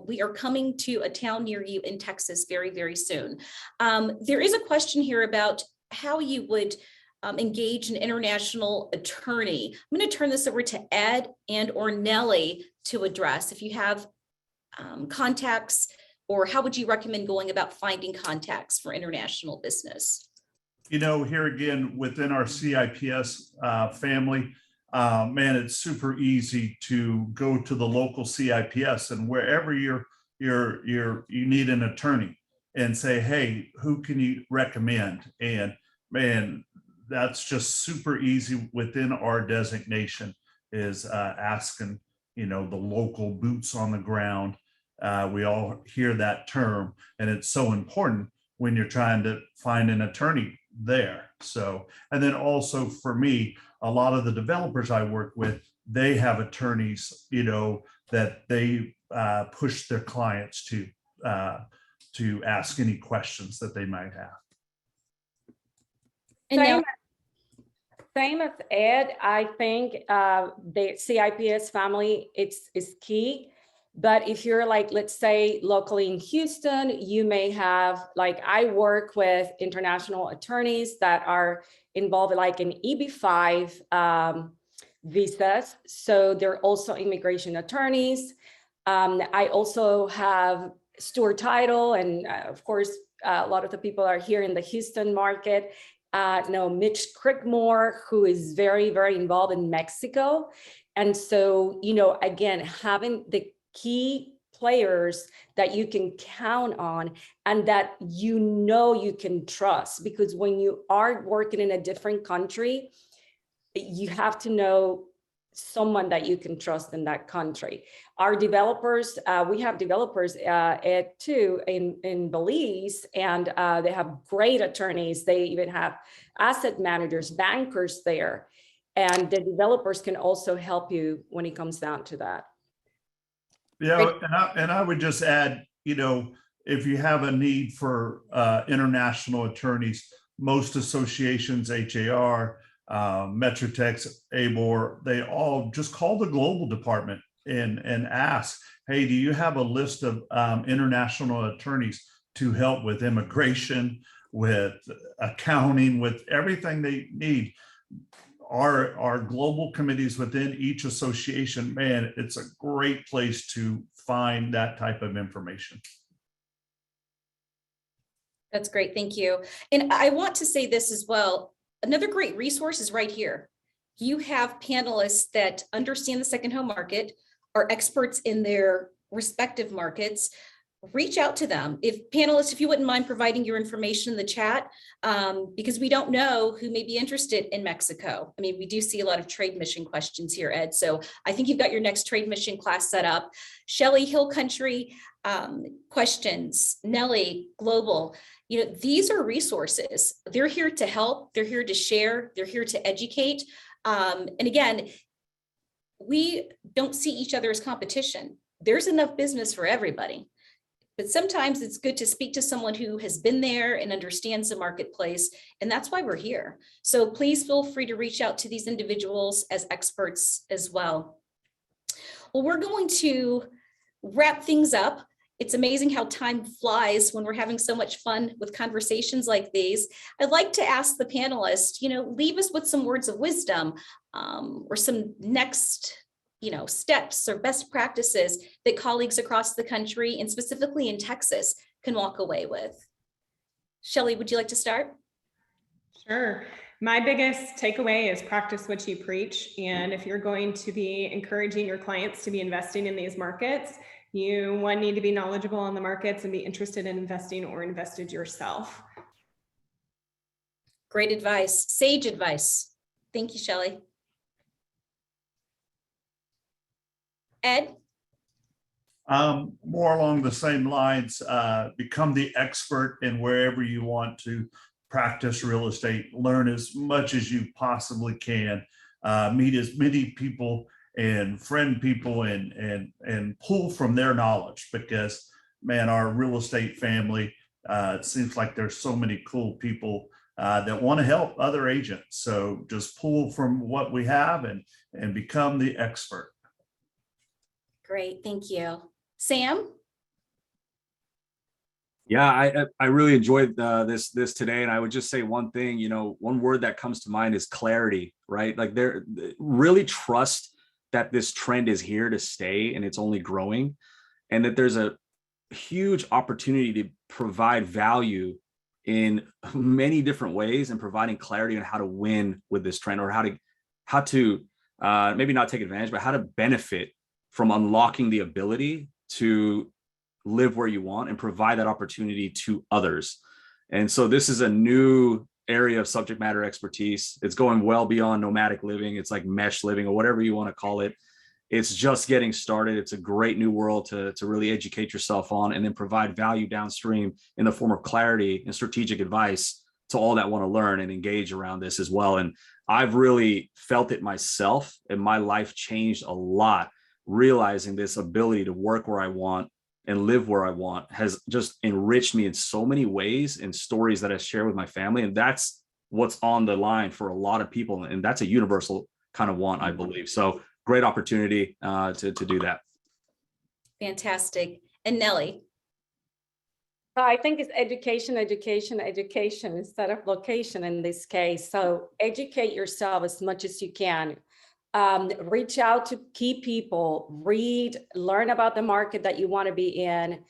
We are coming to a town near you in Texas very, very soon. There is a question here about how you would engage an international attorney. I'm going to turn this over to Ed and or Nellie to address. If you have contacts, or how would you recommend going about finding contacts for international business? Here again, within our CIPS family, man, it's super easy to go to the local CIPS and wherever you need an attorney and say, hey, who can you recommend? And man, that's just super easy within our designation is asking, the local boots on the ground. We all hear that term, and it's so important when you're trying to find an attorney there. So, and then also for me, a lot of the developers I work with, they have attorneys, that they push their clients to ask any questions that they might have. And now, Same as Ed, I think the CIPS family is key. But if you're like, let's say locally in Houston, you may have, like I work with international attorneys that are involved like in EB-5 visas. So they're also immigration attorneys. I also have Stuart Title, and of course, a lot of the people are here in the Houston market. Mitch Crickmore, who is very, very involved in Mexico. And so, again, having the key players that you can count on and that you can trust, because when you are working in a different country, you have to know someone that you can trust in that country. Our developers, we have developers too in Belize, and they have great attorneys. They even have asset managers, bankers there, and the developers can also help you when it comes down to that. Yeah, and I would just add, if you have a need for international attorneys, most associations, HAR, Metrotex, ABOR, they all just call the global department and ask, hey, do you have a list of international attorneys to help with immigration, with accounting, with everything they need? Our global committees within each association, man, it's a great place to find that type of information. that's great, thank you. And I want to say this as well. Another great resource is right here. You have panelists that understand the second home market, are experts in their respective markets. Reach out to them. Panelists, if you wouldn't mind providing your information in the chat, because we don't know who may be interested in Mexico. I mean, we do see a lot of trade mission questions here, Ed. So I think you've got your next trade mission class set up. Shelley, Hill Country questions, Nellie, Global. These are resources. They're here to help. They're here to share. They're here to educate. And again, we don't see each other as competition. There's enough business for everybody. But sometimes it's good to speak to someone who has been there and understands the marketplace. And that's why we're here. So please feel free to reach out to these individuals as experts as well. Well, we're going to wrap things up. It's amazing how time flies when we're having so much fun with conversations like these. I'd like to ask the panelists, leave us with some words of wisdom or some next, steps or best practices that colleagues across the country and specifically in Texas can walk away with. Shelley, would you like to start? Sure. My biggest takeaway is practice what you preach. And if you're going to be encouraging your clients to be investing in these markets, you need to be knowledgeable on the markets and be interested in investing or invested yourself. Great advice, sage advice. Thank you, Shelley. Ed? More along the same lines, become the expert in wherever you want to practice real estate, learn as much as you possibly can, meet as many people and friend people and pull from their knowledge, because man, our real estate family, it seems like there's so many cool people that want to help other agents. So just pull from what we have and become the expert. Great, thank you. Sam? Yeah, I really enjoyed this today, and I would just say one thing. One word that comes to mind is clarity, right? Like, really trust that this trend is here to stay and it's only growing, and that there's a huge opportunity to provide value in many different ways, and providing clarity on how to win with this trend, or how to maybe not take advantage, but how to benefit from unlocking the ability to live where you want and provide that opportunity to others. And so this is a new area of subject matter expertise. It's going well beyond nomadic living. It's like mesh living, or whatever you want to call it. It's just getting started. It's a great new world to really educate yourself on, and then provide value downstream in the form of clarity and strategic advice to all that want to learn and engage around this as well. And I've really felt it myself, and my life changed a lot, realizing this ability to work where I want and live where I want has just enriched me in so many ways, and stories that I share with my family. And that's what's on the line for a lot of people. And that's a universal kind of want, I believe. So great opportunity to do that. Fantastic. And Nellie? I think it's education instead of location in this case. So educate yourself as much as you can. Reach out to key people, read, learn about the market that you want to be in,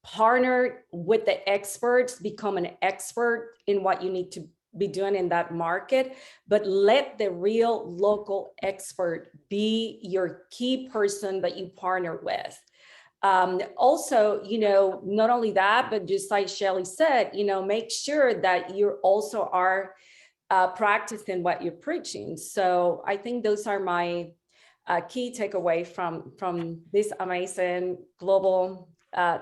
partner with the experts, become an expert in what you need to be doing in that market, but let the real local expert be your key person that you partner with. Also, not only that, but just like Shelley said, make sure that you also are practicing what you're preaching. So I think those are my key takeaway from this amazing global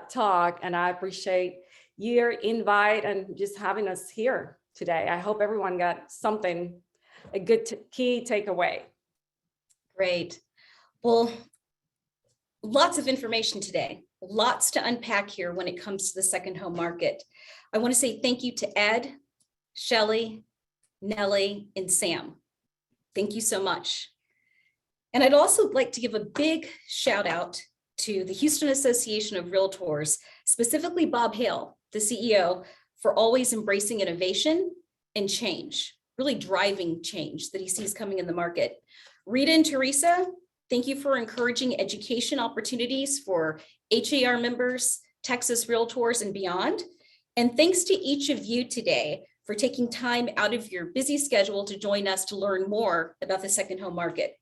talk. And I appreciate your invite and just having us here today. I hope everyone got something, a good key takeaway. Great. Well, lots of information today, lots to unpack here when it comes to the second home market. I want to say thank you to Ed, Shelley, Nellie, and Sam. Thank you so much. And I'd also like to give a big shout out to the Houston Association of Realtors, specifically Bob Hale, the CEO, for always embracing innovation and change, really driving change that he sees coming in the market. Rita and Teresa, thank you for encouraging education opportunities for HAR members, Texas Realtors, and beyond. And thanks to each of you today for taking time out of your busy schedule to join us to learn more about the second home market.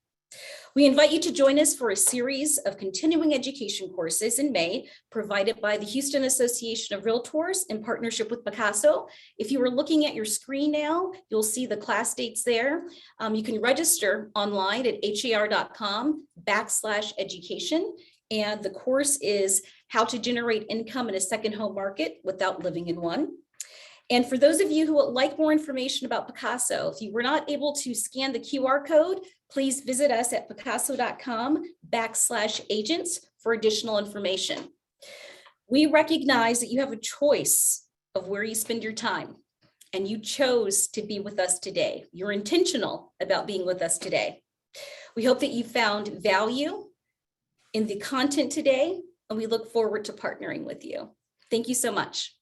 We invite you to join us for a series of continuing education courses in May, provided by the Houston Association of Realtors in partnership with Picasso. If you are looking at your screen now, you'll see the class dates there. You can register online at har.com/education. And the course is How to Generate Income in a Second Home Market Without Living in One. And for those of you who would like more information about Picasso, if you were not able to scan the QR code, please visit us at picasso.com/agents for additional information. We recognize that you have a choice of where you spend your time, and you chose to be with us today. You're intentional about being with us today. We hope that you found value in the content today, and we look forward to partnering with you. Thank you so much.